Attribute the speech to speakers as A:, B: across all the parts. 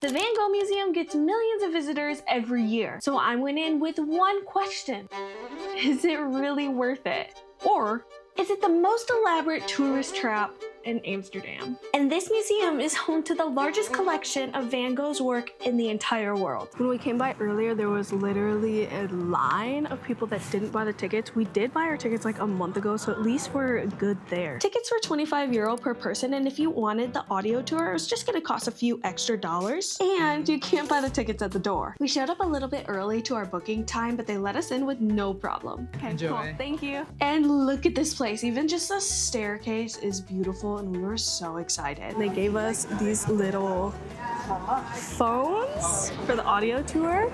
A: The Van Gogh Museum gets millions of visitors every year, so I went in with one question. Is it really worth it? Or is it the most elaborate tourist trap in Amsterdam? And this museum is home to the largest collection of Van Gogh's work in the entire world. When we came by earlier, there was literally a line of people that didn't buy the tickets. We did buy our tickets like a month ago, so at least we're good there. Tickets were €25 per person, and if you wanted the audio tour, it was just gonna cost a few extra dollars, and you can't buy the tickets at the door. We showed up a little bit early to our booking time, but they let us in with no problem. Okay,
B: Enjoy.
A: cool, thank you. And look at this place. Even just the staircase is beautiful, and we were so excited. They gave us these little phones for the audio tour.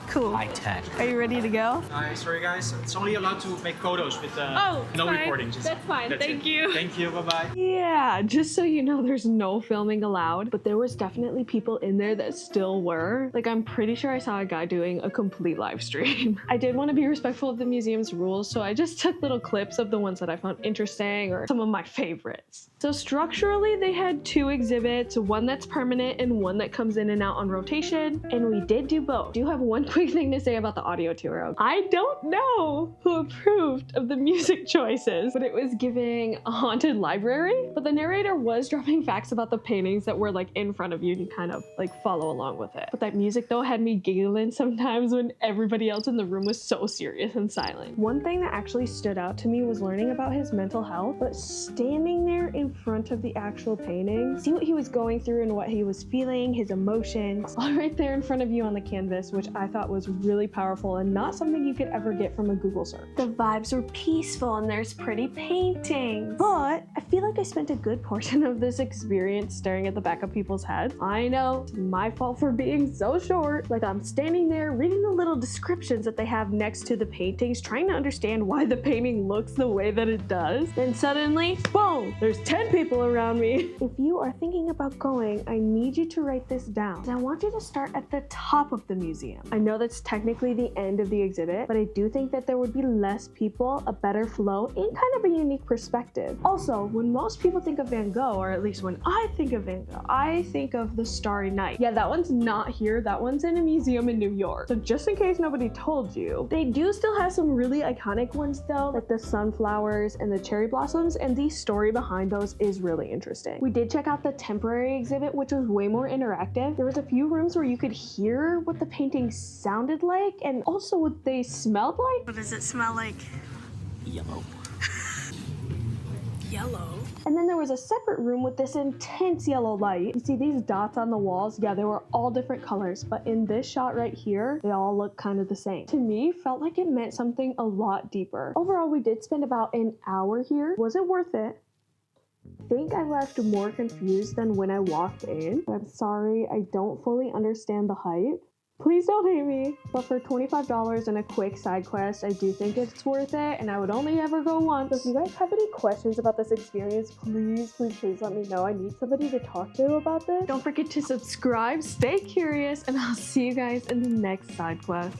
A: Cool.
B: High tech.
A: Are you ready to go?
C: Sorry guys, it's only allowed to make photos with no
A: fine.
C: recording.
A: That's fine. Thank
C: it.
A: you.
C: Thank you. Bye-bye.
A: Yeah, just so you know, there's no filming allowed, but there was definitely people in there that still were. Like, I'm pretty sure I saw a guy doing a complete live stream. I did want to be respectful of the museum's rules, so I just took little clips of the ones that I found interesting or some of my favorites. So structurally, they had two exhibits, one that's permanent and one that comes in and out on rotation, and we did do both. I do have one quick thing to say about the audio tour. I don't know who approved of the music choices, but it was giving a haunted library, but the narrator was dropping facts about the paintings that were like in front of you to kind of like follow along with it. But that music though had me giggling sometimes when everybody else in the room was so serious and silent. One thing that actually stood out to me was learning about his mental health, but standing there in front of the actual painting, see what he was going through and what he was feeling, his emotions, all right there in front of you on the canvas, which I thought was really powerful and not something you could ever get from a Google search. The vibes were peaceful and there's pretty paintings, but I feel like I spent a good portion of this experience staring at the back of people's heads. I know, it's my fault for being so short. Like, I'm standing there reading the little descriptions that they have next to the paintings, trying to understand why the painting looks the way that it does. Then suddenly, boom, there's 10 people around me. If you are thinking about going, I need you to write this down. I want you to start at the top of the museum. I know that's technically the end of the exhibit, but I do think that there would be less people, a better flow, and kind of a unique perspective. Also, when most people think of Van Gogh, or at least when I think of Van Gogh, I think of the Starry Night. Yeah, that one's not here. That one's in a museum in New York. So just in case nobody told you, they do still have some really iconic ones though, like the sunflowers and the cherry blossoms, and the story behind those is really interesting. We did check out the temporary exhibit, which was way more interactive. There was a few rooms where you could hear what the paintings sounded like and also what they smelled like. What does it smell like? Yellow. Yellow. And then there was a separate room with this intense yellow light. You see these dots on the walls? Yeah, they were all different colors, but in this shot right here, they all look kind of the same. To me, felt like it meant something a lot deeper. Overall, we did spend about an hour here. Was it worth it? I think I left more confused than when I walked in. I'm sorry, I don't fully understand the hype. Please don't hate me. But for $25 and a quick side quest, I do think it's worth it, and I would only ever go once. So if you guys have any questions about this experience, please let me know. I need somebody to talk to about this. Don't forget to subscribe, stay curious, and I'll see you guys in the next side quest.